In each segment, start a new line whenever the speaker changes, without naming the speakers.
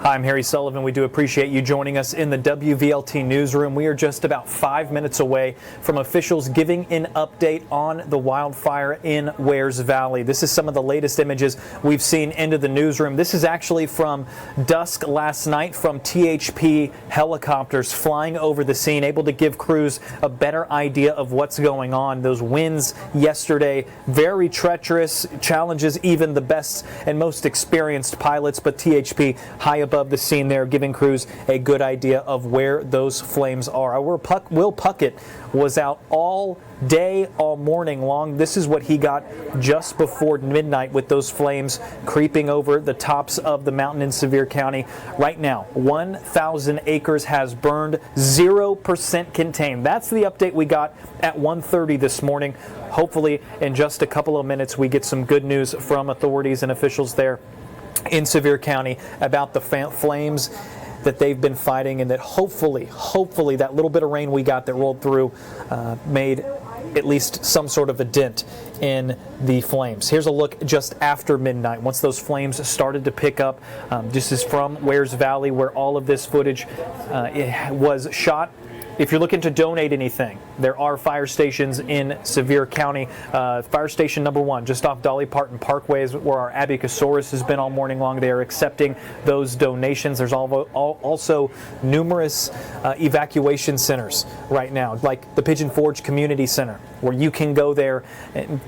I'm Harry Sullivan. We do appreciate you joining us in the WVLT newsroom. We are just about 5 minutes away from officials giving an update on the wildfire in Wears Valley. This is some of the latest images we've seen into the newsroom. This is actually from dusk last night from THP helicopters flying over the scene, able to give crews a better idea of what's going on. Those winds yesterday, very treacherous, challenges even the best and most experienced pilots, but THP high above the scene there, giving crews a good idea of where those flames are. Will Puckett was out all day, all morning long. This is what he got just before midnight with those flames creeping over the tops of the mountain in Sevier County. Right now, 1,000 acres has burned, 0% contained. That's the update we got at 1:30 this morning. Hopefully, in just a couple of minutes, we get some good news from authorities and officials there in Sevier County about the flames that they've been fighting, and that hopefully that little bit of rain we got that rolled through made at least some sort of a dent in the flames. Here's a look just after midnight, once those flames started to pick up. This is from Wears Valley, where all of this footage was shot. If you're looking to donate anything, there are fire stations in Sevier County. Fire station number 1, just off Dolly Parton Parkway, is where our Abacosaurus has been all morning long. They are accepting those donations. There's also numerous evacuation centers right now, like the Pigeon Forge Community Center, where you can go there. And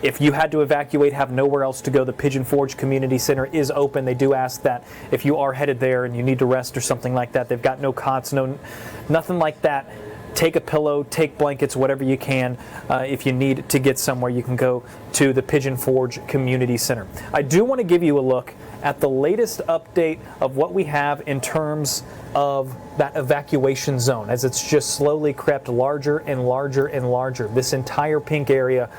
if you had to evacuate, have nowhere else to go, the Pigeon Forge Community Center is open. They do ask that if you are headed there and you need to rest or something like that, they've got no cots, nothing like that. Take a pillow, take blankets, whatever you can. If you need to get somewhere, you can go to the Pigeon Forge Community Center. I do want to give you a look at the latest update of what we have in terms of that evacuation zone, as it's just slowly crept larger and larger and larger. This entire pink area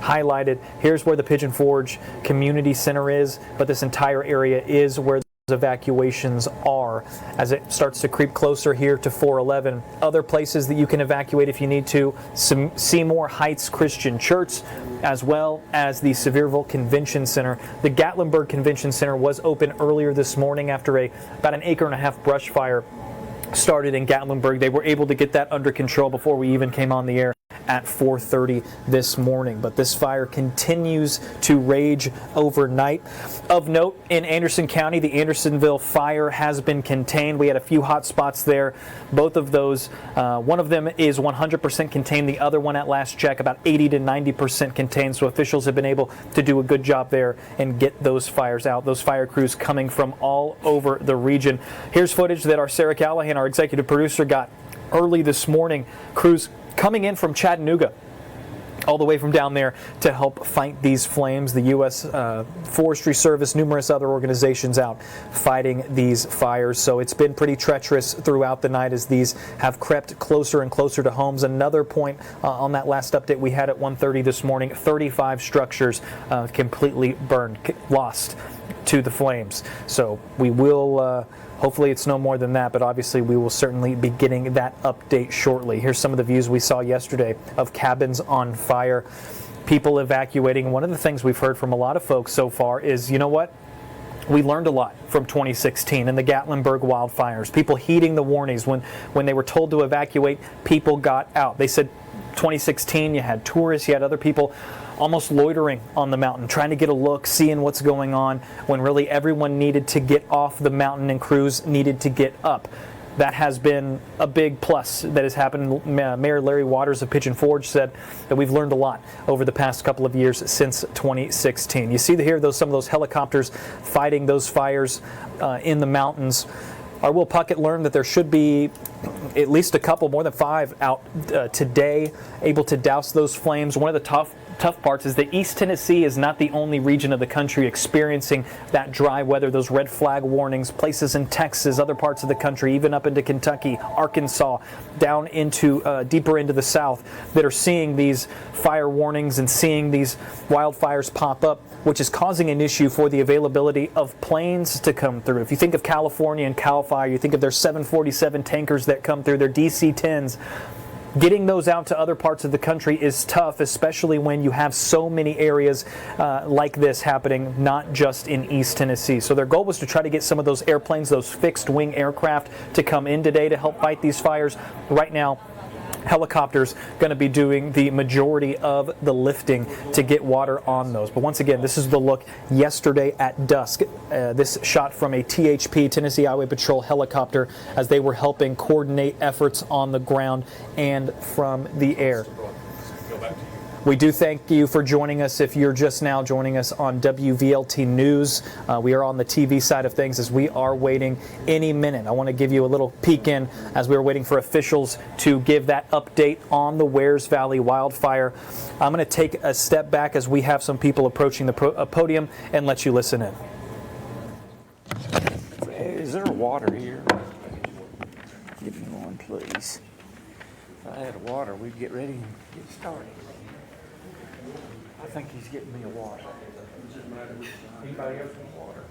highlighted. Here's where the Pigeon Forge Community Center is, but this entire area is where those evacuations are as it starts to creep closer here to 411. Other places that you can evacuate if you need to: Seymour Heights Christian Church, as well as the Sevierville Convention Center. The Gatlinburg Convention Center was open earlier this morning after about an acre-and-a-half brush fire started in Gatlinburg. They were able to get that under control before we even came on the air at 4:30 this morning. But this fire continues to rage overnight. Of note, in Anderson County, the Andersonville fire has been contained. We had a few hot spots there. Both of those, one of them is 100% contained. The other one, at last check, about 80 to 90% contained. So officials have been able to do a good job there and get those fires out. Those fire crews coming from all over the region. Here's footage that our Sarah Callahan, our executive producer, got early this morning. Crews coming in from Chattanooga, all the way from down there, to help fight these flames. The U.S. Forestry Service, numerous other organizations out fighting these fires. So it's been pretty treacherous throughout the night as these have crept closer and closer to homes. Another point on that last update we had at 1:30 this morning, 35 structures completely burned, lost to the flames. So we will hopefully it's no more than that, but obviously we will certainly be getting that update shortly. Here's some of the views we saw yesterday of cabins on fire, people evacuating. One of the things we've heard from a lot of folks so far is, you know what? We learned a lot from 2016 and the Gatlinburg wildfires. People heeding the warnings. When they were told to evacuate, people got out. They said 2016, you had tourists, you had other people almost loitering on the mountain, trying to get a look, seeing what's going on, when really everyone needed to get off the mountain and crews needed to get up. That has been a big plus that has happened. Mayor Larry Waters of Pigeon Forge said that we've learned a lot over the past couple of years since 2016. You see here some of those helicopters fighting those fires in the mountains. Our Will Puckett learned that there should be at least a couple, more than 5 out today, able to douse those flames. One of the tough parts is that East Tennessee is not the only region of the country experiencing that dry weather, those red flag warnings. Places in Texas, other parts of the country, even up into Kentucky, Arkansas, down into deeper into the south, that are seeing these fire warnings and seeing these wildfires pop up, which is causing an issue for the availability of planes to come through. If you think of California and CAL FIRE, you think of their 747 tankers that come through, their DC-10s. getting those out to other parts of the country is tough, especially when you have so many areas like this happening, not just in East Tennessee. So their goal was to try to get some of those airplanes, those fixed-wing aircraft, to come in today to help fight these fires. Right now, helicopters going to be doing the majority of the lifting to get water on those. But once again, this is the look yesterday at dusk. This shot from a THP, Tennessee Highway Patrol helicopter, as they were helping coordinate efforts on the ground and from the air. We do thank you for joining us. If you're just now joining us on WVLT News, we are on the TV side of things as we are waiting any minute. I want to give you a little peek in as we are waiting for officials to give that update on the Wears Valley wildfire. I'm going to take a step back as we have some people approaching the podium and let you listen in.
Is there water here? Give me one, please. If I had water, we'd get ready and get started. I think he's getting me a water. Anybody else want water?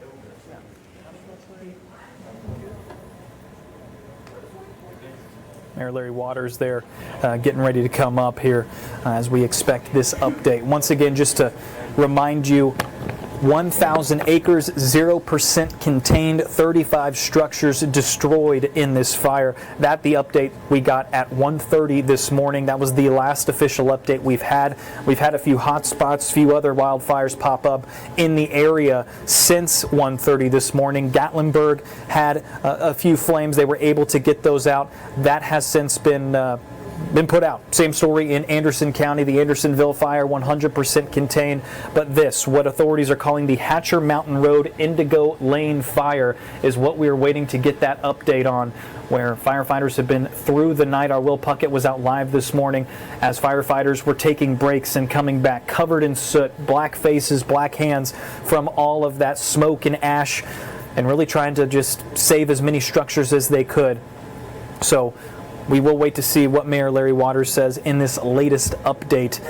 Mayor Larry Waters there getting ready to come up here as we expect this update. Once again, just to remind you, 1,000 acres, 0% contained, 35 structures destroyed in this fire. That the update we got at 1:30 this morning. That was the last official update we've had. We've had a few hot spots, few other wildfires pop up in the area since 1:30 this morning. Gatlinburg had a few flames. They were able to get those out. That has since been put out. Same story in Anderson County, the Andersonville fire, 100% contained. But this, what authorities are calling the Hatcher Mountain Road Indigo Lane fire, is what we are waiting to get that update on, where firefighters have been through the night. Our Will Puckett was out live this morning as firefighters were taking breaks and coming back covered in soot, black faces, black hands from all of that smoke and ash, and really trying to just save as many structures as they could. So we will wait to see what Mayor Larry Waters says in this latest update,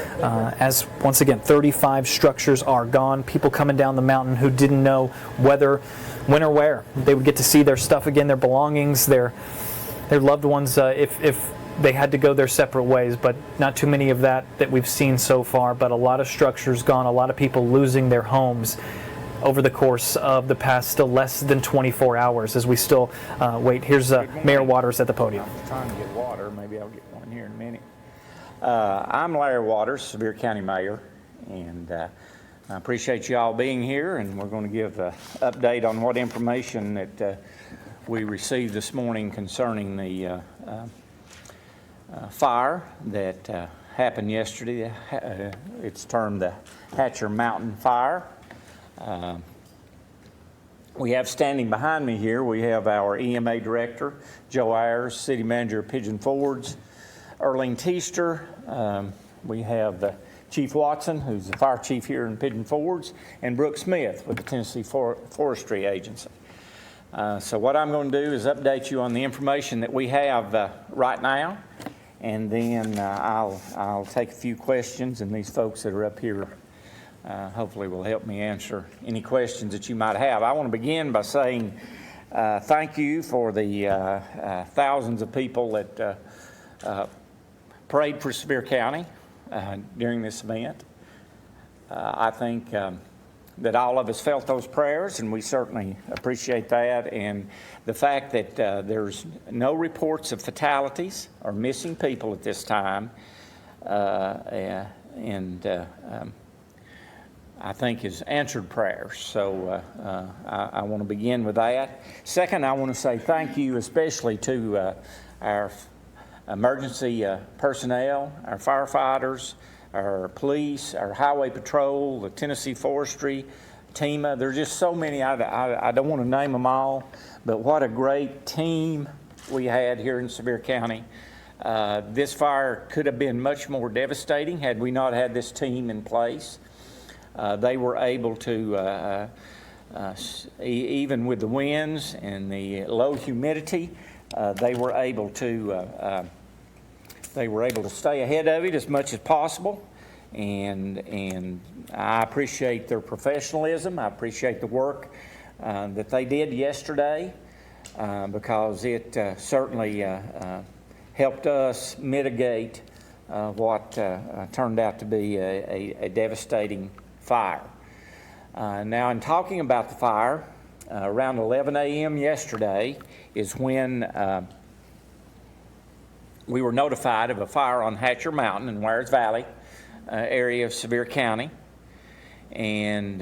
as once again 35 structures are gone. People coming down the mountain who didn't know whether, when or where they would get to see their stuff again, their belongings, their loved ones, if they had to go their separate ways. But not too many of that we've seen so far, but a lot of structures gone, a lot of people losing their homes over the course of the past still less than 24 hours as we still wait. Here's Mayor Waters at the podium.
I'm trying to get water. Maybe I'll get one here in a minute. I'm Larry Waters, Sevier County Mayor, and I appreciate you all being here, and we're going to give an update on what information that we received this morning concerning the fire that happened yesterday. It's termed the Hatcher Mountain Fire. We have standing behind me here, we have our EMA Director, Joe Ayers, City Manager of Pigeon Forge, Erling Teester. We have Chief Watson, who's the Fire Chief here in Pigeon Forge, and Brooke Smith with the Tennessee Forestry Agency. So what I'm going to do is update you on the information that we have right now, and then I'll take a few questions, and these folks that are up here hopefully will help me answer any questions that you might have. I want to begin by saying thank you for the thousands of people that prayed for Sevier County during this event. I think that all of us felt those prayers, and we certainly appreciate that. And the fact that there's no reports of fatalities or missing people at this time, I think is answered prayers. So I want to begin with that. Second, I want to say thank you especially to our emergency personnel, our firefighters, our police, our highway patrol, the Tennessee Forestry, TEMA. There's just so many. I don't want to name them all, but what a great team we had here in Sevier County. This fire could have been much more devastating had we not had this team in place. They were able to, even with the winds and the low humidity, they were able to stay ahead of it as much as possible. And I appreciate their professionalism. I appreciate the work that they did yesterday, because it certainly helped us mitigate what turned out to be a devastating fire. Now, in talking about the fire, around 11 a.m. yesterday is when we were notified of a fire on Hatcher Mountain in Wears Valley area of Sevier County. And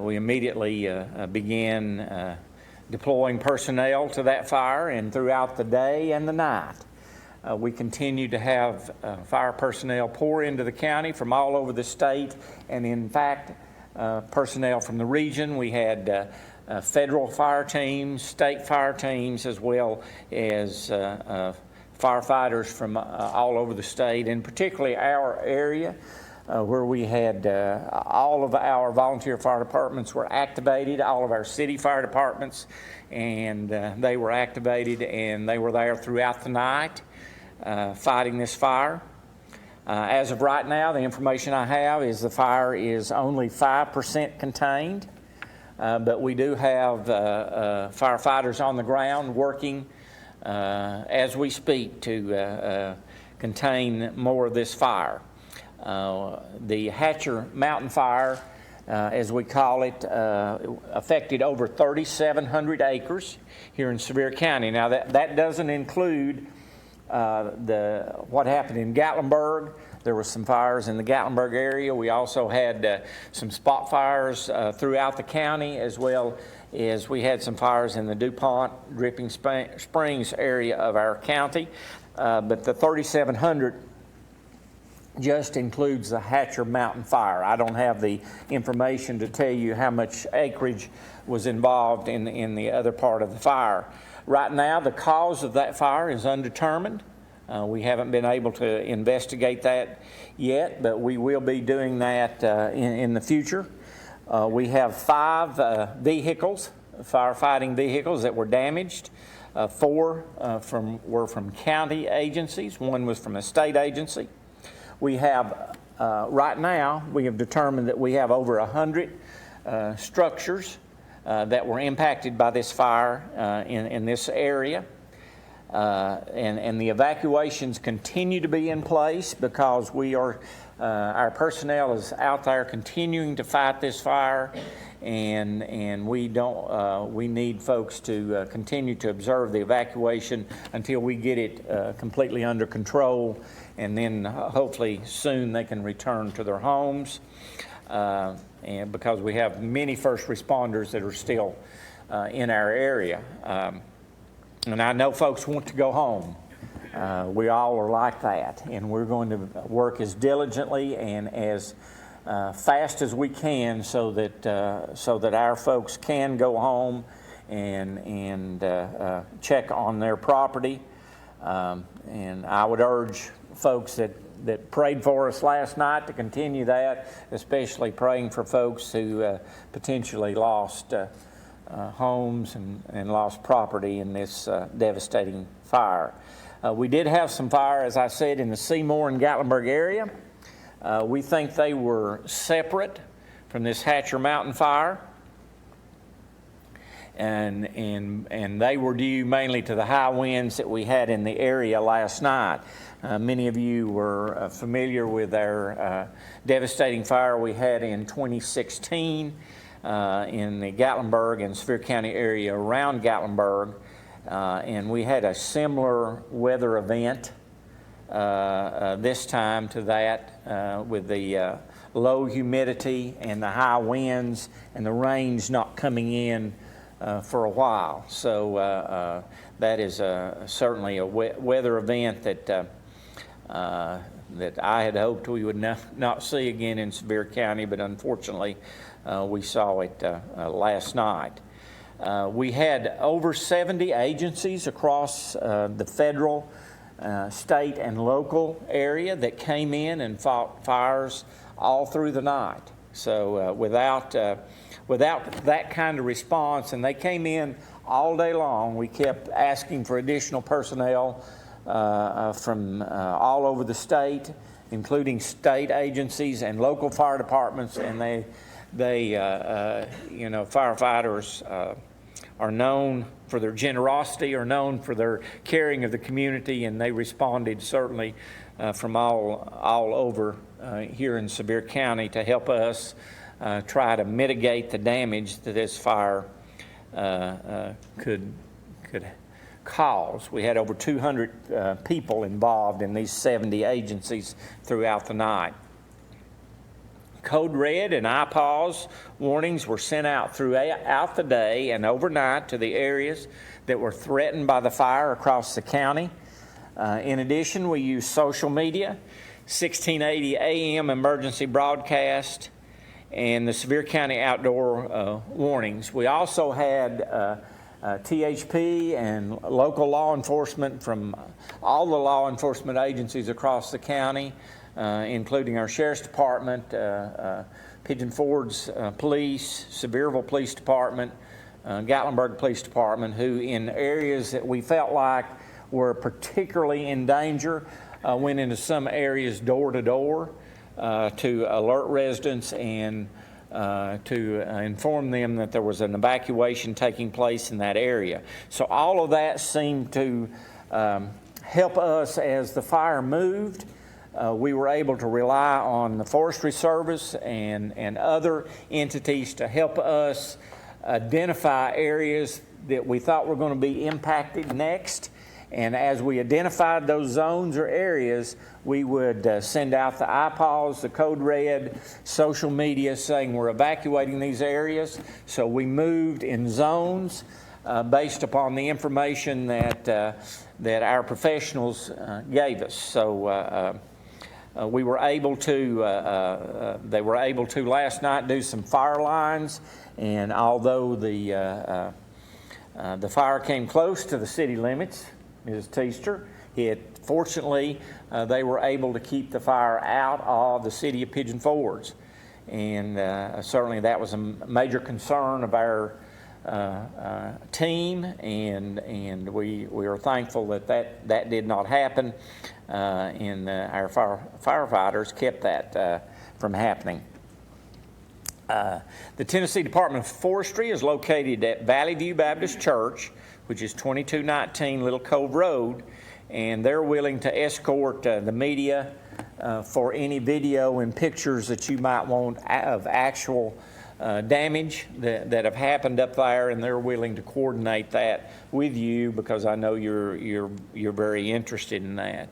we immediately began deploying personnel to that fire, and throughout the day and the night, we continued to have fire personnel pour into the county from all over the state, and in fact, personnel from the region. We had federal fire teams, state fire teams, as well as firefighters from all over the state, and particularly our area, where we had all of our volunteer fire departments were activated, all of our city fire departments, and they were activated, and they were there throughout the night fighting this fire. As of right now, the information I have is the fire is only 5% contained, but we do have firefighters on the ground working as we speak to contain more of this fire. The Hatcher Mountain Fire, as we call it, affected over 3,700 acres here in Sevier County. Now that doesn't include what happened in Gatlinburg. There were some fires in the Gatlinburg area. We also had some spot fires throughout the county, as well as we had some fires in the DuPont, Dripping Springs area of our county. But the 3,700 just includes the Hatcher Mountain Fire. I don't have the information to tell you how much acreage was involved in the other part of the fire. Right now, the cause of that fire is undetermined. We haven't been able to investigate that yet, but we will be doing that in the future. We have 5 vehicles, firefighting vehicles, that were damaged. 4 were from county agencies. 1 was from a state agency. We have, right now, we have determined that we have over 100 structures that were impacted by this fire in this area. And the evacuations continue to be in place because we are, our personnel is out there continuing to fight this fire, and we need folks to continue to observe the evacuation until we get it completely under control, and then hopefully soon they can return to their homes. And because we have many first responders that are still in our area. And I know folks want to go home. We all are like that, and we're going to work as diligently and as fast as we can so that our folks can go home and check on their property. And I would urge folks that prayed for us last night to continue that, especially praying for folks who potentially lost homes and lost property in this devastating fire. We did have some fire, as I said, in the Seymour and Gatlinburg area. We think they were separate from this Hatcher Mountain fire, and they were due mainly to the high winds that we had in the area last night. Many of you were familiar with our devastating fire we had in 2016 in the Gatlinburg and Sevier County area around Gatlinburg, and we had a similar weather event this time to that with the low humidity and the high winds and the rains not coming in for a while. So that is certainly a weather event that I had hoped we would not see again in Sevier County, but unfortunately we saw it last night. We had over 70 agencies across the federal, state, and local area that came in and fought fires all through the night. So without that kind of response, and they came in all day long, we kept asking for additional personnel from all over the state, including state agencies and local fire departments, and they firefighters are known for their generosity, are known for their caring of the community, and they responded certainly from all over here in Sevier County to help us try to mitigate the damage that this fire could cause. We had over 200 people involved in these 70 agencies throughout the night. Code red and I-pause warnings were sent out throughout the day and overnight to the areas that were threatened by the fire across the county. In addition, we used social media, 1680 AM emergency broadcast, and the Sevier County outdoor warnings. We also had THP and local law enforcement from all the law enforcement agencies across the county, including our Sheriff's Department, Pigeon Forge Police, Sevierville Police Department, Gatlinburg Police Department, who in areas that we felt like were particularly in danger, went into some areas door to door to alert residents and to inform them that there was an evacuation taking place in that area. So all of that seemed to help us as the fire moved. We were able to rely on the Forestry Service and other entities to help us identify areas that we thought were going to be impacted next. And as we identified those zones or areas, we would send out the I-pause, the code red, social media saying we're evacuating these areas. So we moved in zones based upon the information that our professionals gave us. So we were able to, they were able to last night do some fire lines, and although the fire came close to the city limits, Ms. Teaster, fortunately they were able to keep the fire out of the city of Pigeon Forge, and certainly that was a major concern of our team, and we are thankful that did not happen, and our firefighters kept that from happening. The Tennessee Department of Forestry is located at Valley View Baptist Church, which is 2219 Little Cove Road, and they're willing to escort the media for any video and pictures that you might want of actual damage that have happened up there, and they're willing to coordinate that with you because I know you're very interested in that.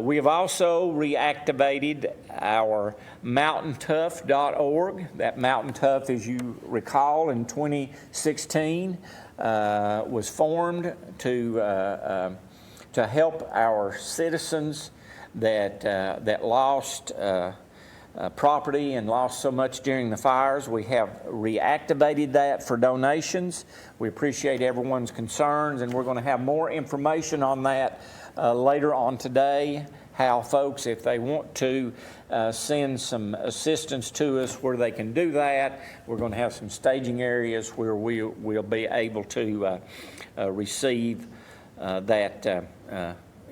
We have also reactivated our mountaintough.org. That Mountain Tough, as you recall, in 2016 was formed to help our citizens that lost property and lost so much during the fires. We have reactivated that for donations. We appreciate everyone's concerns, and we're going to have more information on that later on today, how folks, if they want to send some assistance to us where they can do that. We're going to have some staging areas where we'll be able to receive that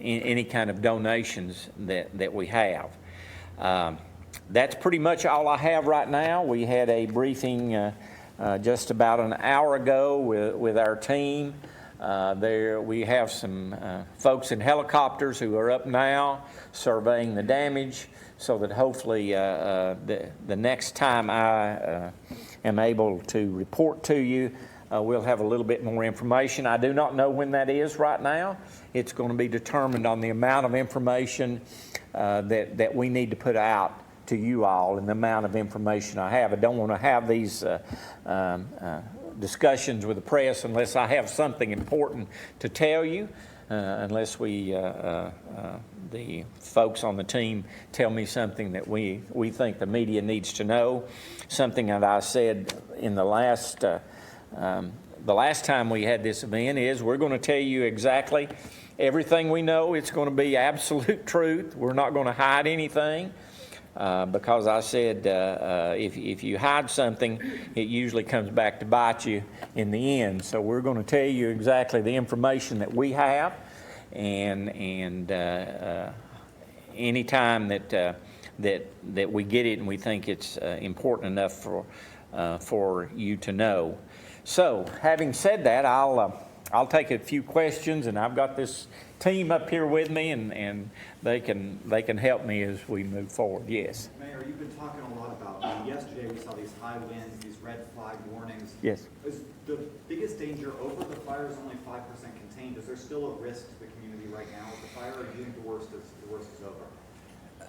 any kind of donations that we have. That's pretty much all I have right now. We had a briefing just about an hour ago with our team. There we have some folks in helicopters who are up now surveying the damage, so that hopefully the next time I am able to report to you, we'll have a little bit more information. I do not know when that is right now. It's going to be determined on the amount of information that we need to put out to you all and the amount of information I have. I don't want to have these discussions with the press unless I have something important to tell you, unless the folks on the team tell me something that we think the media needs to know. Something that I said in the last time we had this event is we're going to tell you exactly everything we know. It's going to be absolute truth. We're not going to hide anything. Because I said if you hide something, it usually comes back to bite you in the end. So we're going to tell you exactly the information that we have, and any time that we get it and we think it's important enough for you to know. So, having said that, I'll take a few questions, and I've got this team up here with me, and they can help me as we move forward. Yes.
Mayor, you've been talking a lot about, yesterday we saw these high winds, these red flag warnings.
Yes.
Is the biggest danger over? The fire is only 5% contained. Is there still a risk to the community right now with the fire, or do you think the worst is over?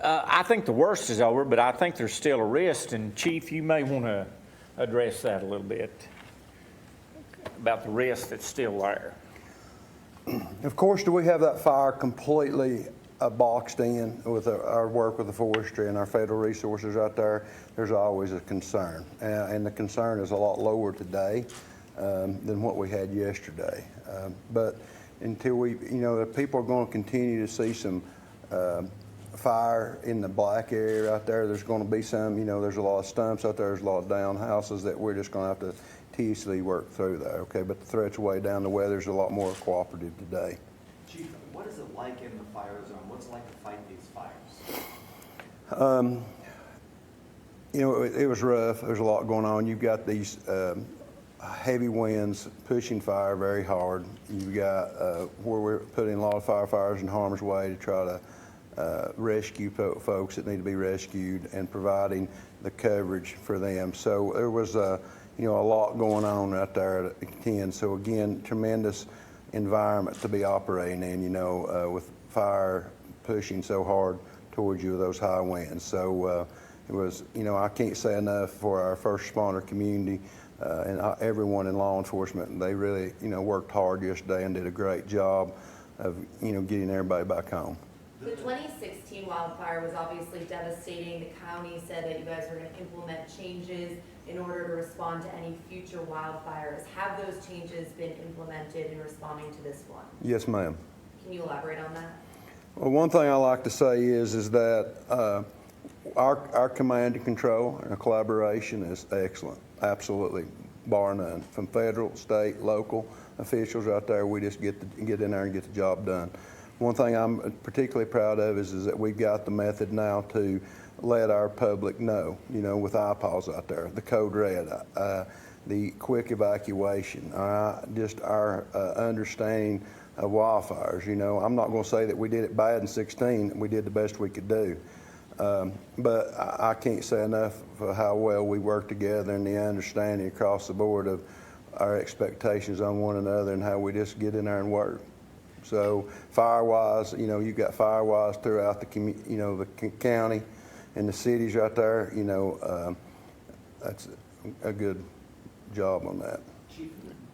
I think the worst is over, but I think there's still a risk, and Chief, you may want to address that a little bit about the risk that's still there.
Of course, do we have that fire completely boxed in with our work with the forestry and our federal resources out there? There's always a concern, and the concern is a lot lower today than what we had yesterday. But until we, the people are going to continue to see some fire in the black area out there. There's going to be some, there's a lot of stumps out there. There's a lot of down houses that we're just going to have to tediously work through there, okay? But the threat's way down. The weather's a lot more cooperative today.
Chief, what is it like in the fire zone? What's it like to fight these fires?
It was rough. There's a lot going on. You've got these heavy winds pushing fire very hard. You've got where we're putting a lot of firefighters in harm's way to try to rescue folks that need to be rescued and providing the coverage for them. So there was a lot going on out there at 10. So again, tremendous environment to be operating in, with fire pushing so hard towards you with those high winds. So it was, I can't say enough for our first responder community and everyone in law enforcement. They really, worked hard yesterday and did a great job of, getting everybody back home.
The 2016 wildfire was obviously devastating. The county said that you guys were going to implement changes in order to respond to any future wildfires. Have those changes been implemented in responding to this one?
Yes, ma'am.
Can you elaborate on that?
Well, one thing I like to say is that our command and control and our collaboration is excellent, absolutely, bar none. From federal, state, local officials out there, we just get in there and get the job done. One thing I'm particularly proud of is that we've got the method now to let our public know, with iPaws out there, the code red, the quick evacuation, just our understanding of wildfires. I'm not going to say that we did it bad in 16. We did the best we could do. But I can't say enough for how well we work together and the understanding across the board of our expectations on one another and how we just get in there and work. So fire-wise, you've got fire-wise throughout the the county and the cities right there. That's a good job on that.
Chief,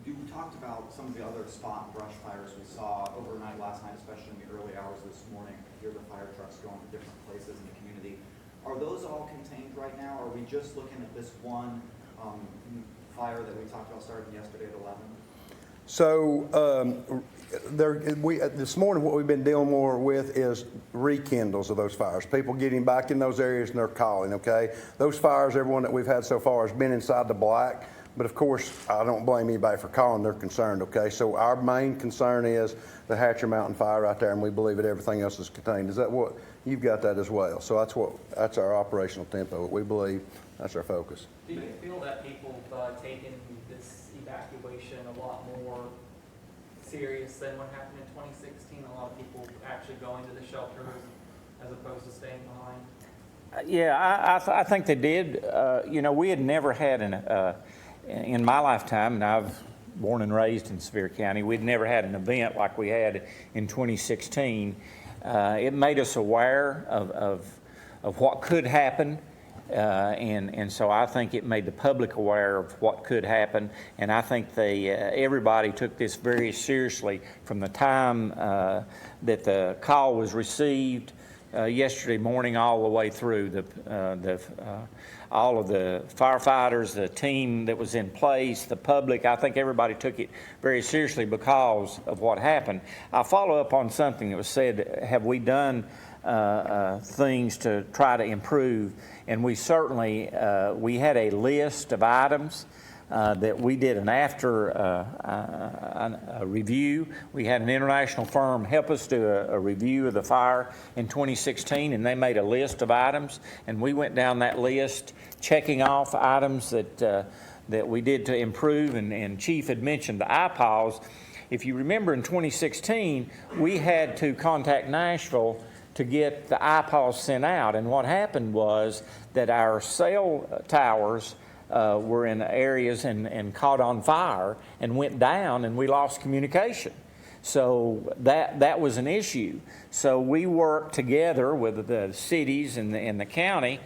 you talked about some of the other spot brush fires we saw overnight last night, especially in the early hours this morning. I hear the fire trucks going to different places in the community. Are those all contained right now? Or are we just looking at this one fire that we talked about starting yesterday at 11?
So this morning what we've been dealing more with is rekindles of those fires. People getting back in those areas and they're calling, okay? Those fires, everyone that we've had so far has been inside the black. But of course, I don't blame anybody for calling. They're concerned, okay? So our main concern is the Hatcher Mountain fire right there, and we believe that everything else is contained. Is that what, you've got that as well? So that's our operational tempo. We believe that's our focus.
Do you feel that people have taken this evacuation a lot more serious than what happened in 2016? A lot of people actually going to the shelters as opposed to staying behind?
Yeah, I think they did. We had never had in my lifetime, and I've born and raised in Sevier County, we'd never had an event like we had in 2016. It made us aware of what could happen, and so I think it made the public aware of what could happen, and I think everybody took this very seriously from the time that the call was received yesterday morning all the way through. All of the firefighters, the team that was in place, the public, I think everybody took it very seriously because of what happened. I'll follow up on something that was said, have we done things to try to improve? And we certainly, we had a list of items that we did an after a review. We had an international firm help us do a review of the fire in 2016, and they made a list of items, and we went down that list checking off items that that we did to improve, and Chief had mentioned the IPAWs. If you remember in 2016, we had to contact Nashville to get the IPAWs sent out, and what happened was that our cell towers were in areas and caught on fire and went down, and we lost communication. So that was an issue. So we worked together with the cities and the county.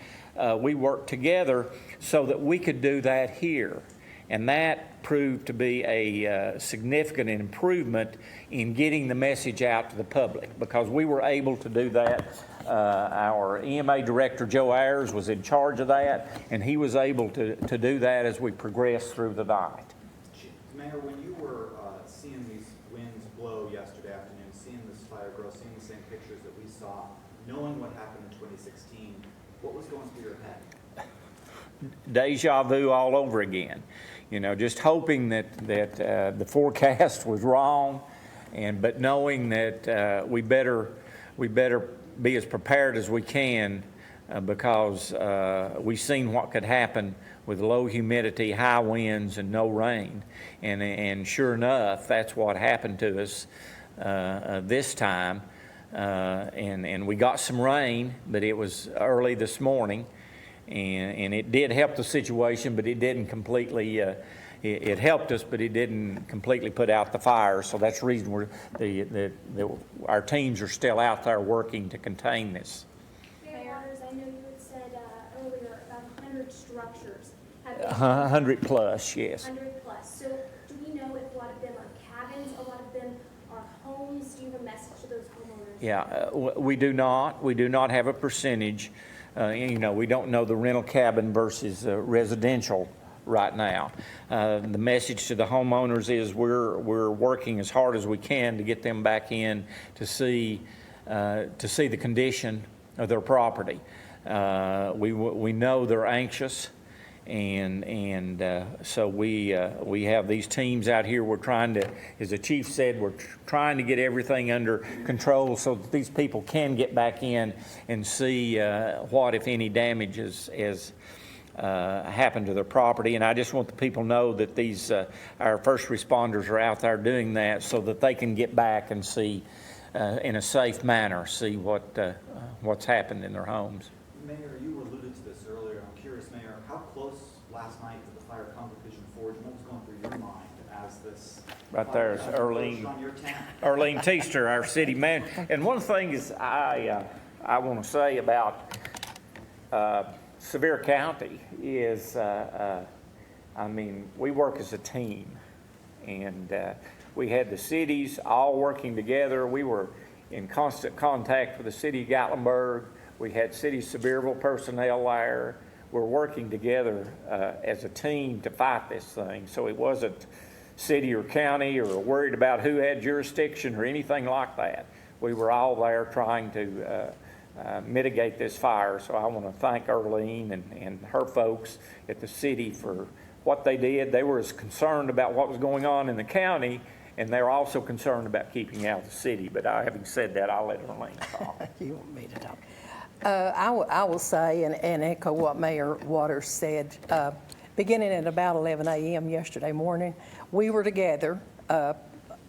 We worked together so that we could do that here. And that proved to be a significant improvement in getting the message out to the public, because we were able to do that. Our EMA director, Joe Ayers, was in charge of that, and he was able to do that as we progressed through the night.
Mayor, when you were seeing these winds blow yesterday afternoon, seeing this fire grow, seeing the same pictures that we saw, knowing what happened in 2016, what was going through your head?
Deja vu all over again. You know, just hoping that the forecast was wrong, but knowing that we better be as prepared as we can, because we've seen what could happen with low humidity, high winds, and no rain. And sure enough, that's what happened to us this time. And we got some rain, but it was early this morning. And it did help the situation, but it didn't completely, it helped us, but it didn't completely put out the fire. So that's the reason our teams are still out there working to contain this.
Mayor Waters, I know you had said earlier about 100 structures. Have been
100 plus, yes.
100 plus. So do we know if a lot of them are cabins, a lot of them are homes? Do you have a message to those homeowners?
Yeah, we do not. We do not have a percentage. You know, we don't know the rental cabin versus residential right now. The message to the homeowners is we're working as hard as we can to get them back in to see the condition of their property. We know they're anxious, and so we have these teams out here. We're trying to, as the chief said, we're trying to get everything under control so that these people can get back in and see what, if any, damage has happened to their property. And I just want the people to know that these our first responders are out there doing that so that they can get back and see in a safe manner, see what's happened in their homes.
Mayor, you alluded to this earlier. I'm curious, Mayor, how close last night did the fire come to Pigeon Forge, and what was going through your mind as this
Right there is Arlene Teaster, our city manager. And one thing is I want to say about Sevier County is, I mean, we work as a team, and we had the cities all working together. We were in constant contact with the city of Gatlinburg. We had City of Sevierville personnel there. We're working together as a team to fight this thing. So it wasn't city or county or worried about who had jurisdiction or anything like that. We were all there trying to mitigate this fire. So I want to thank Arlene and her folks at the city for what they did. They were as concerned about what was going on in the county, and they're also concerned about keeping out of the city. But having said that, I'll let Arlene talk.
You want me to talk? I will say and echo what Mayor Waters said. Beginning at about 11 a.m. yesterday morning, we were together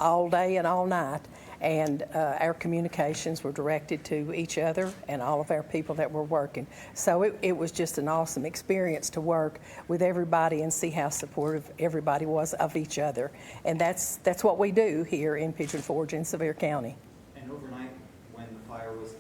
all day and all night, and our communications were directed to each other and all of our people that were working. So it was just an awesome experience to work with everybody and see how supportive everybody was of each other. And that's what we do here in Pigeon Forge in Sevier County.
And overnight, when the fire was,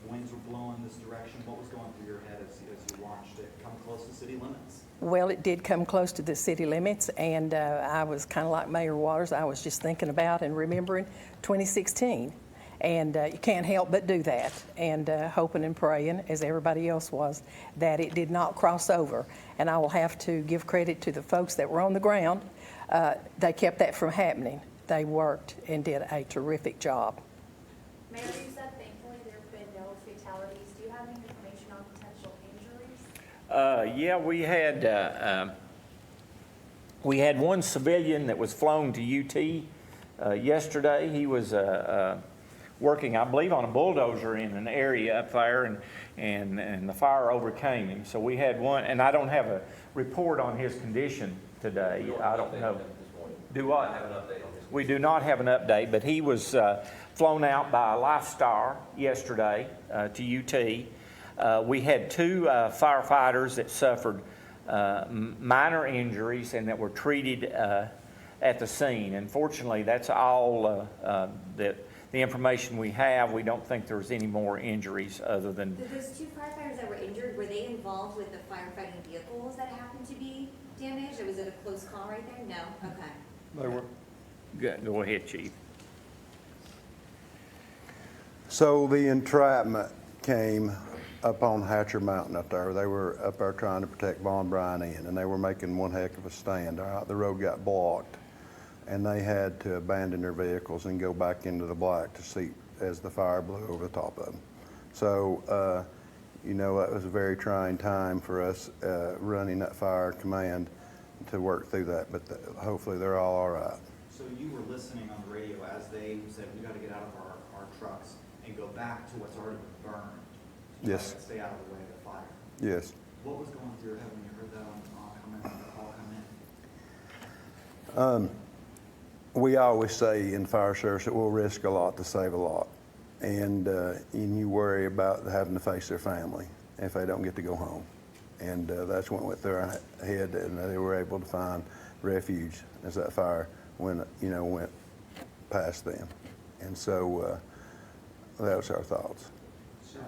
winds were blowing this direction, what was going through your head as you watched it come close to city limits?
Well, it did come close to the city limits, and I was kind of like Mayor Waters. I was just thinking about and remembering 2016, and you can't help but do that, and hoping and praying, as everybody else was, that it did not cross over. And I will have to give credit to the folks that were on the ground. They kept that from happening. They worked and did a terrific job.
Mayor, you said thankfully there have been no fatalities. Do you have any information on potential injuries?
Yeah, we had one civilian that was flown to UT yesterday. He was working, I believe, on a bulldozer in an area up there, and the fire overcame him. So we had one, and I don't have a report on his condition today. I don't know. Do what? We do not have an update, but he was flown out by Lifestar yesterday to UT. We had two firefighters that suffered minor injuries and that were treated at the scene. Unfortunately, that's all the information we have. We don't think there's any more injuries other than.
Those two firefighters that were injured, were they involved with the firefighting vehicles that happened to be damaged? Or was it a close call right there? No? Okay.
They were.
Go ahead, Chief.
So the entrapment came up on Hatcher Mountain up there. They were up there trying to protect Von Bryan Inn, and they were making one heck of a stand. The road got blocked, and they had to abandon their vehicles and go back into the black to see as the fire blew over the top of them. So, you know, that was a very trying time for us running that fire command to work through that, but hopefully they're all right.
So you were listening on the radio as they said, we got to get out of our trucks and go back to what's already been burned. To
Yes.
try to stay out of the way of the fire.
Yes.
What was going through your head when you heard that the call come in?
We always say in fire service that we'll risk a lot to save a lot. And you worry about having to face their family if they don't get to go home. And that's what went through our head, and they were able to find refuge as that fire went past them. And so that was our thoughts.
So,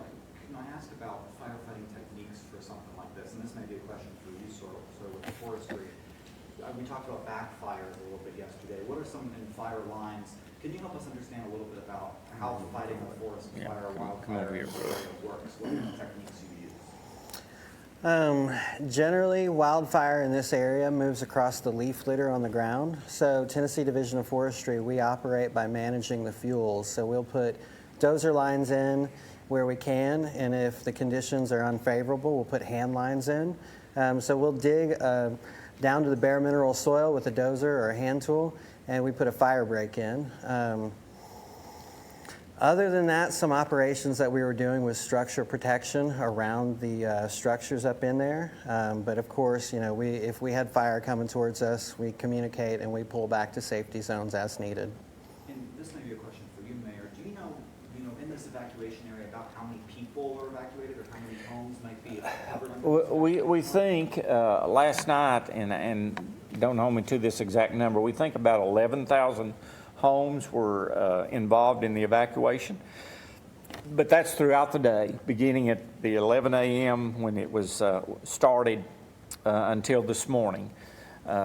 can I ask about firefighting techniques for something like this? And this may be a question for you, sort of with the forestry. We talked about backfires a little bit yesterday. What are some in fire lines? Can you help us understand a little bit about how fighting a forest fire or wildfire works? What kind of techniques you use?
Generally, wildfire in this area moves across the leaf litter on the ground. So Tennessee Division of Forestry, we operate by managing the fuels. So we'll put dozer lines in where we can, and if the conditions are unfavorable, we'll put hand lines in. So we'll dig down to the bare mineral soil with a dozer or a hand tool, and we put a fire break in. Other than that, some operations that we were doing was structure protection around the structures up in there. But of course, you know, if we had fire coming towards us, we communicate and we pull back to safety zones as needed.
And this may be a question for you, Mayor. Do you know, in this evacuation area, about how many people are evacuated or how many homes might be covered under?
We think last night, and don't hold me to this exact number, we think about 11,000 homes were involved in the evacuation. But that's throughout the day, beginning at the 11 a.m. when it was started until this morning.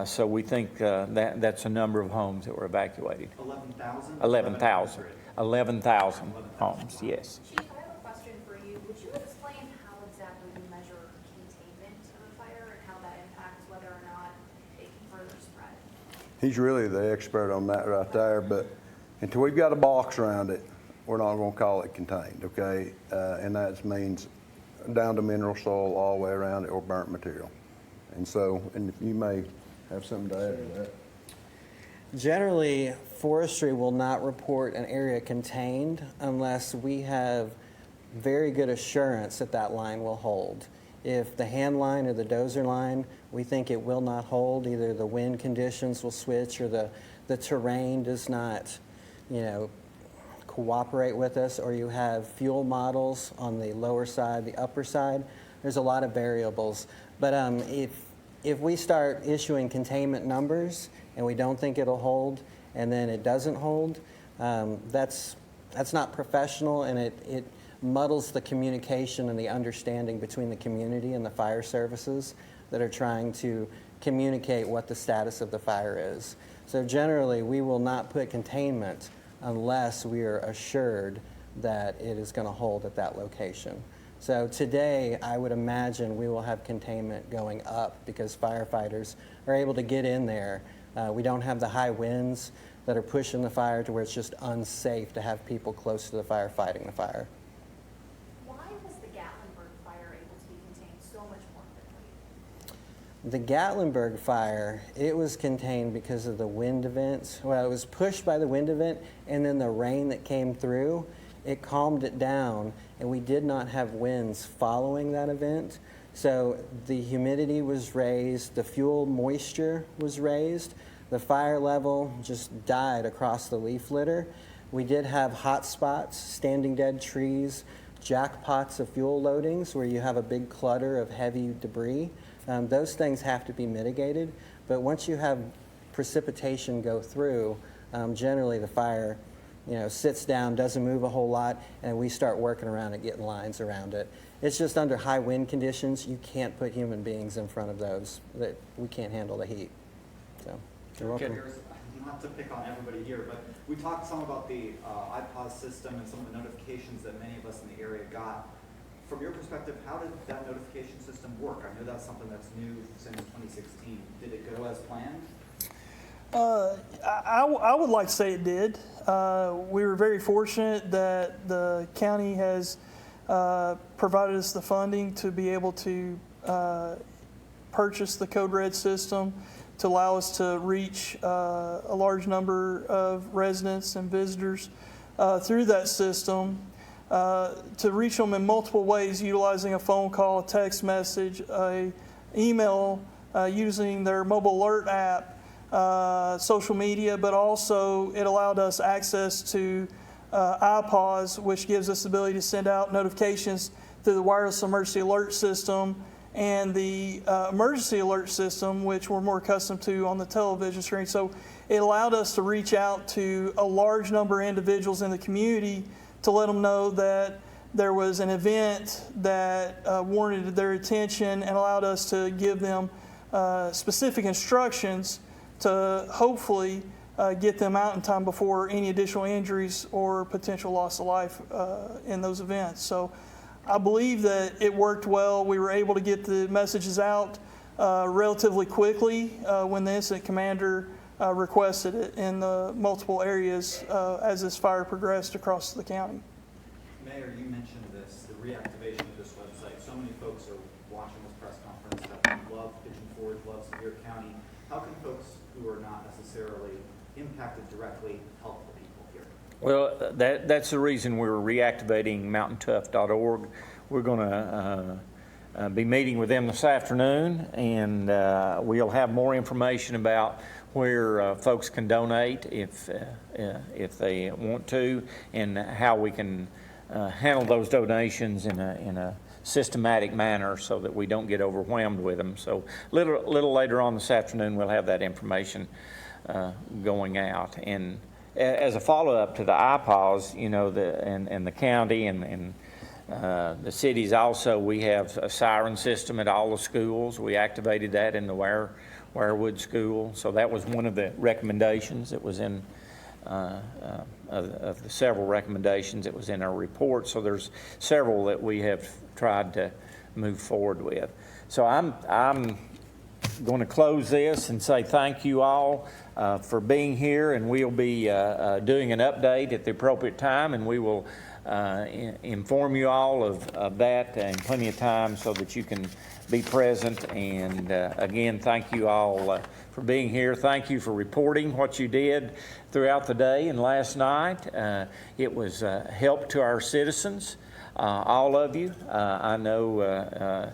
So we think that's a number of homes that were evacuated.
11,000?
11,000. 11,000 homes, yes.
Chief, I have a question for you. Would you explain how exactly you measure containment of a fire and how that impacts whether or not it can further spread?
He's really the expert on that right there, but until we've got a box around it, we're not going to call it contained, okay? And that means down to mineral soil all the way around it or burnt material. And so, and you may have something to add to that.
Generally, forestry will not report an area contained unless we have very good assurance that that line will hold. If the hand line or the dozer line, we think it will not hold, either the wind conditions will switch or the terrain does not, cooperate with us, or you have fuel models on the lower side, the upper side, there's a lot of variables. But if we start issuing containment numbers and we don't think it'll hold, and then it doesn't hold, that's not professional, and it muddles the communication and the understanding between the community and the fire services that are trying to communicate what the status of the fire is. So generally, we will not put containment unless we are assured that it is going to hold at that location. So today, I would imagine we will have containment going up because firefighters are able to get in there. We don't have the high winds that are pushing the fire to where it's just unsafe to have people close to the fire fighting the fire.
Why was the Gatlinburg fire able to be contained so much more quickly?
The Gatlinburg fire, it was contained because of the wind events. Well, it was pushed by the wind event, and then the rain that came through, it calmed it down, and we did not have winds following that event. So the humidity was raised, the fuel moisture was raised, the fire level just died across the leaf litter. We did have hot spots, standing dead trees, jackpots of fuel loadings where you have a big clutter of heavy debris. Those things have to be mitigated, but once you have precipitation go through, generally the fire sits down, doesn't move a whole lot, and we start working around it, getting lines around it. It's just under high wind conditions, you can't put human beings in front of those. That we can't handle the heat. So, you're welcome.
Not to pick on everybody here, but we talked some about the iPause system and some of the notifications that many of us in the area got. From your perspective, how did that notification system work? I know that's something that's new since 2016. Did it go as planned?
I would like to say it did. We were very fortunate that the county has provided us the funding to be able to purchase the Code Red system to allow us to reach a large number of residents and visitors through that system, to reach them in multiple ways, utilizing a phone call, a text message, a email, using their mobile alert app, social media, but also it allowed us access to iPause, which gives us the ability to send out notifications through the wireless emergency alert system and the emergency alert system, which we're more accustomed to on the television screen. So it allowed us to reach out to a large number of individuals in the community to let them know that there was an event that warranted their attention, and allowed us to give them specific instructions to hopefully get them out in time before any additional injuries or potential loss of life in those events. So I believe that it worked well. We were able to get the messages out relatively quickly when the incident commander requested it in the multiple areas as this fire progressed across the county.
Mayor, you mentioned this, the reactivation of this website. So many folks are watching this press conference that love Pigeon Forge, love Sevier County. How can folks who are not necessarily impacted directly help the people here?
Well, that's the reason we're reactivating mountaintough.org. We're going to be meeting with them this afternoon, and we'll have more information about where folks can donate if they want to, and how we can handle those donations in a systematic manner so that we don't get overwhelmed with them. So little later on this afternoon, we'll have that information going out. And as a follow-up to the iPause, and the county and the cities also, we have a siren system at all the schools. We activated that in the Wirewood School. So that was one of the recommendations that was in of the several recommendations that was in our report. So there's several that we have tried to move forward with. So I'm going to close this and say thank you all for being here, and we'll be doing an update at the appropriate time, and we will inform you all of that in plenty of time so that you can be present. And again, thank you all for being here. Thank you for reporting what you did throughout the day and last night. It was help to our citizens, all of you. I know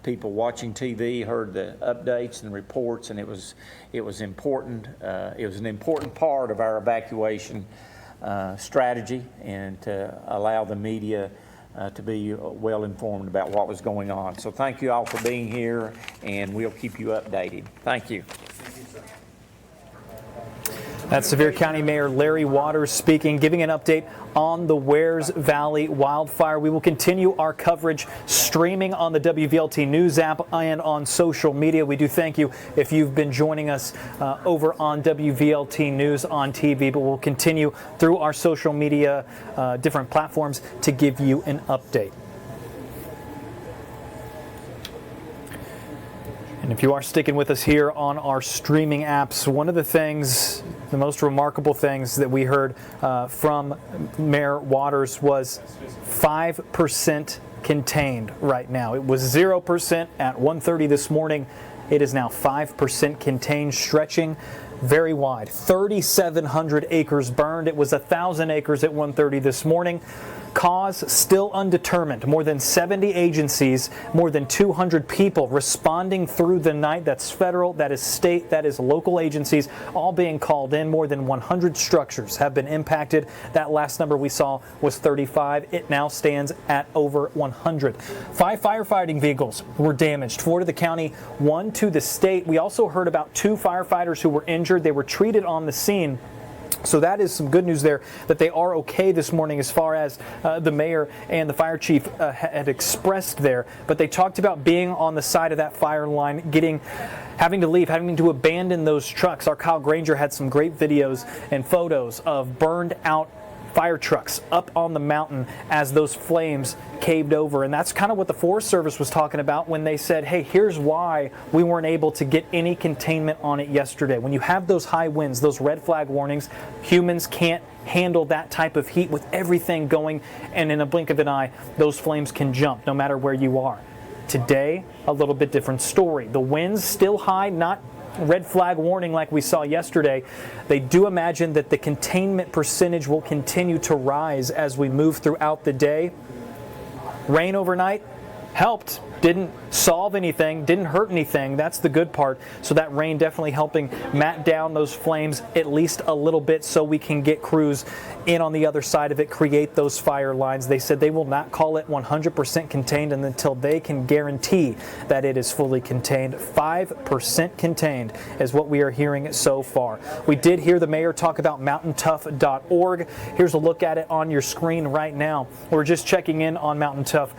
people watching TV heard the updates and reports, and it was important. It was an important part of our evacuation strategy, and to allow the media to be well informed about what was going on. So thank you all for being here, and we'll keep you updated. Thank you.
That's Sevier County Mayor Larry Waters speaking, giving an update on the Wares Valley wildfire. We will continue our coverage streaming on the WVLT News app and on social media. We do thank you if you've been joining us over on WVLT News on TV, but we'll continue through our social media, different platforms, to give you an update. And if you are sticking with us here on our streaming apps, one of the most remarkable things that we heard from Mayor Waters was 5% contained right now. It was 0% at 1:30 this morning. It is now 5% contained, stretching very wide. 3,700 acres burned. It was 1,000 acres at 1:30 this morning. Cause still undetermined. More than 70 agencies, more than 200 people responding through the night. That's federal, that is state, that is local agencies, all being called in. More than 100 structures have been impacted. That last number we saw was 35. It now stands at over 100. 5 firefighting vehicles were damaged. 4 to the county, 1 to the state. We also heard about 2 firefighters who were injured. They were treated on the scene. So that is some good news there, that they are okay this morning as far as the mayor and the fire chief had expressed there. But they talked about being on the side of that fire line, having to leave, having to abandon those trucks. Our Kyle Granger had some great videos and photos of burned out fire trucks up on the mountain as those flames caved over. And that's kind of what the Forest Service was talking about when they said, hey, here's why we weren't able to get any containment on it yesterday. When you have those high winds, those red flag warnings, humans can't handle that type of heat with everything going, and in a blink of an eye, those flames can jump no matter where you are. Today, a little bit different story. The winds still high, not red flag warning like we saw yesterday. They do imagine that the containment percentage will continue to rise as we move throughout the day. Rain overnight helped, didn't solve anything, didn't hurt anything. That's the good part. So that rain definitely helping mat down those flames at least a little bit so we can get crews in on the other side of it, create those fire lines. They said they will not call it 100% contained until they can guarantee that it is fully contained. 5% contained is what we are hearing so far. We did hear the mayor talk about mountaintough.org. Here's a look at it on your screen right now. We're just checking in on Mountain Tough.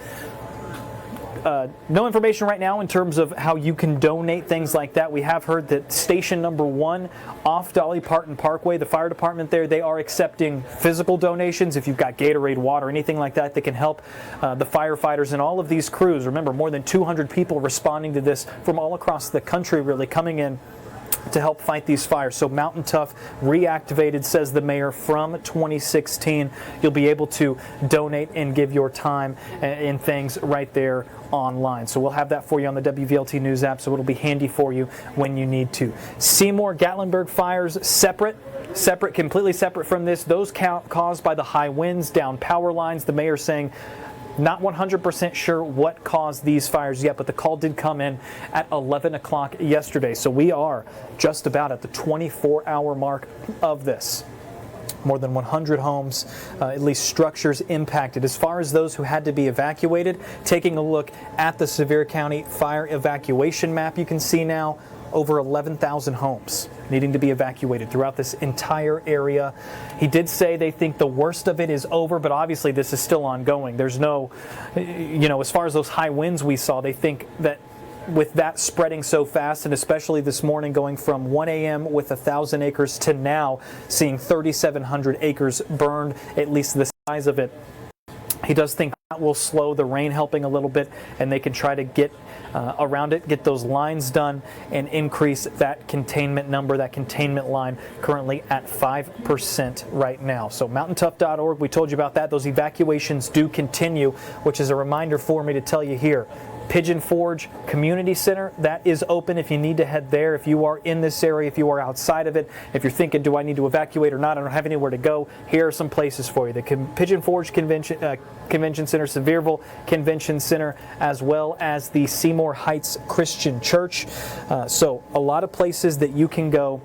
No information right now in terms of how you can donate, things like that. We have heard that station number 1 off Dolly Parton Parkway, the fire department there, they are accepting physical donations. If you've got Gatorade, water, anything like that that can help the firefighters and all of these crews. Remember, more than 200 people responding to this from all across the country really coming in to help fight these fires. So Mountain Tough reactivated, says the mayor, from 2016. You'll be able to donate and give your time and things right there online. So we'll have that for you on the WVLT News app, so it'll be handy for you when you need to. Seymour, Gatlinburg fires separate, completely separate from this. Those caused by the high winds, down power lines. The mayor saying not 100% sure what caused these fires yet, but the call did come in at 11 o'clock yesterday. So we are just about at the 24-hour mark of this. More than 100 homes, at least structures impacted. As far as those who had to be evacuated, taking a look at the Sevier County fire evacuation map, you can see now over 11,000 homes needing to be evacuated throughout this entire area. He did say they think the worst of it is over, but obviously this is still ongoing. There's no, as far as those high winds we saw, they think that with that spreading so fast, and especially this morning going from 1 a.m. with 1,000 acres to now seeing 3,700 acres burned, at least the size of it, he does think that will slow, the rain helping a little bit, and they can try to get around it, get those lines done, and increase that containment number, that containment line, currently at 5% right now. So mountaintough.org, we told you about that. Those evacuations do continue, which is a reminder for me to tell you here. Pigeon Forge Community Center, that is open if you need to head there. If you are in this area, if you are outside of it, if you're thinking, do I need to evacuate or not, I don't have anywhere to go, here are some places for you. The Pigeon Forge Convention Center, Sevierville Convention Center, as well as the Seymour Heights Christian Church. So a lot of places that you can go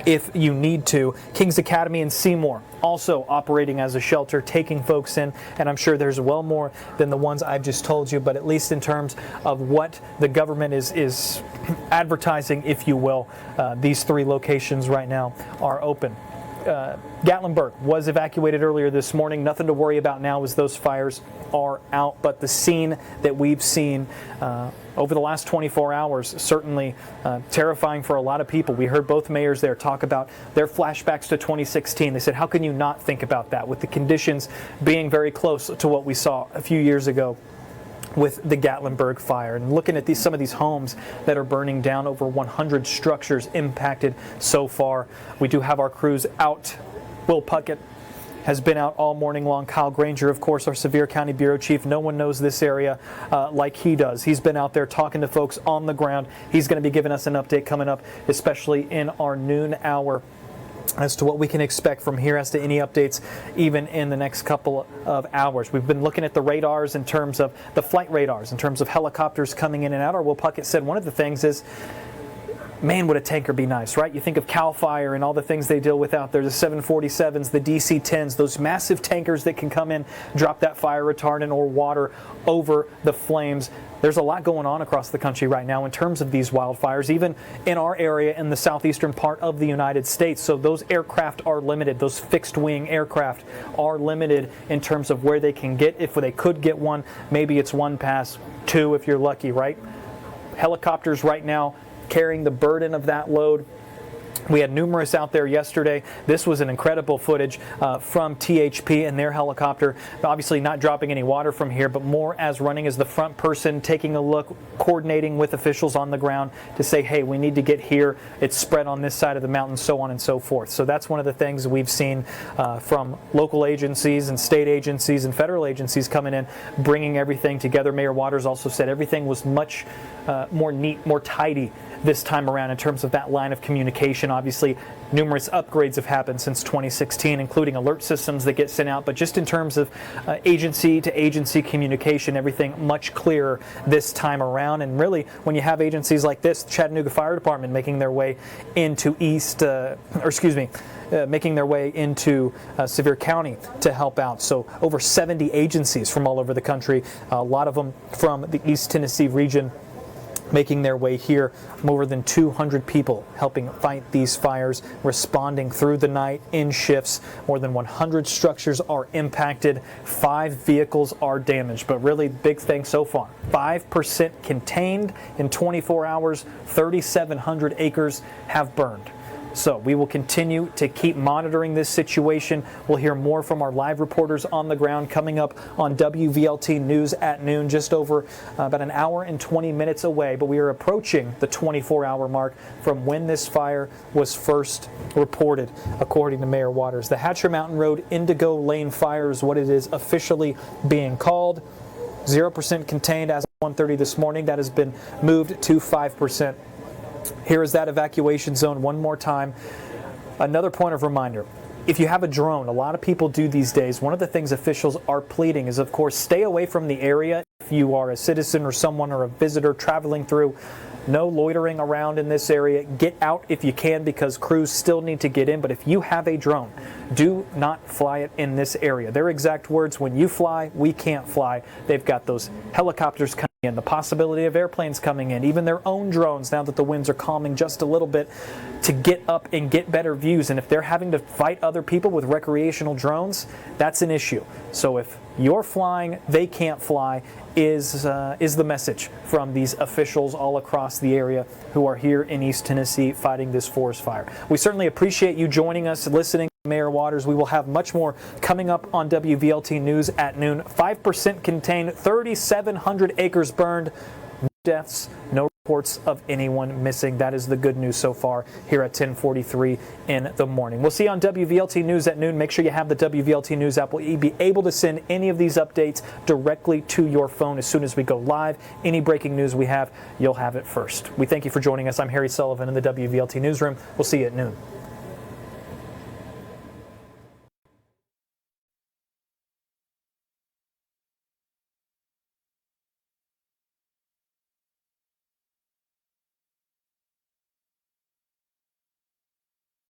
if you need to. King's Academy in Seymour, also operating as a shelter, taking folks in, and I'm sure there's well more than the ones I've just told you, but at least in terms of what the government is advertising, if you will, these 3 locations right now are open. Gatlinburg was evacuated earlier this morning. Nothing to worry about now as those fires are out, but the scene that we've seen over the last 24 hours, certainly terrifying for a lot of people. We heard both mayors there talk about their flashbacks to 2016. They said, how can you not think about that with the conditions being very close to what we saw a few years ago with the Gatlinburg fire, and looking at some of these homes that are burning down, over 100 structures impacted so far. We do have our crews out. Will Puckett has been out all morning long. Kyle Granger, of course, our Sevier County Bureau Chief. No one knows this area like he does. He's been out there talking to folks on the ground. He's going to be giving us an update coming up, especially in our noon hour. as to what we can expect from here, as to any updates even in the next couple of hours. We've been looking at the radars in terms of the flight radars, in terms of helicopters coming in and out. Our Will Puckett said one of the things is, man, would a tanker be nice, right? You think of CAL FIRE and all the things they deal with out there, the 747s, the DC-10s, those massive tankers that can come in, drop that fire retardant or water over the flames. There's a lot going on across the country right now in terms of these wildfires, even in our area in the southeastern part of the United States. So those aircraft are limited. Those fixed-wing aircraft are limited in terms of where they can get. If they could get one, maybe it's one pass, two if you're lucky, right? Helicopters right now carrying the burden of that load. We had numerous out there yesterday. This was an incredible footage from THP and their helicopter. Obviously not dropping any water from here, but more as running as the front person, taking a look, coordinating with officials on the ground to say, hey, we need to get here. It's spread on this side of the mountain, so on and so forth. So that's one of the things we've seen from local agencies and state agencies and federal agencies coming in, bringing everything together. Mayor Waters also said everything was much more neat, more tidy this time around in terms of that line of communication. Obviously, numerous upgrades have happened since 2016, including alert systems that get sent out. But just in terms of agency to agency communication, everything much clearer this time around. And really, when you have agencies like this, Chattanooga Fire Department making their way into making their way into Sevier County to help out. So over 70 agencies from all over the country, a lot of them from the East Tennessee region, making their way here. More than 200 people helping fight these fires, responding through the night in shifts. More than 100 structures are impacted. 5 vehicles are damaged. But really, big thing so far, 5% contained in 24 hours. 3,700 acres have burned. So we will continue to keep monitoring this situation. We'll hear more from our live reporters on the ground coming up on WVLT News at noon, just over about an hour and 20 minutes away. But we are approaching the 24-hour mark from when this fire was first reported, according to Mayor Waters. The Hatcher Mountain Road Indigo Lane fire is what it is officially being called. 0% contained as of 1:30 this morning. That has been moved to 5%. Here is that evacuation zone one more time. Another point of reminder, if you have a drone, a lot of people do these days, one of the things officials are pleading is, of course, stay away from the area. If you are a citizen or someone or a visitor traveling through, no loitering around in this area. Get out if you can, because crews still need to get in. But if you have a drone, do not fly it in this area. Their exact words, when you fly, we can't fly. They've got those helicopters coming in, the possibility of airplanes coming in, even their own drones now that the winds are calming just a little bit, to get up and get better views. And if they're having to fight other people with recreational drones, that's an issue. So if you're flying, they can't fly, is the message from these officials all across the area who are here in East Tennessee fighting this forest fire. We certainly appreciate you joining us, listening to Mayor Waters. We will have much more coming up on WVLT News at noon. 5% contained, 3,700 acres burned, no deaths, no reports of anyone missing. That is the good news so far here at 10:43 in the morning. We'll see you on WVLT News at noon. Make sure you have the WVLT News app. We'll be able to send any of these updates directly to your phone as soon as we go live. Any breaking news we have, you'll have it first. We thank you for joining us. I'm Harry Sullivan in the WVLT Newsroom. We'll see you at noon.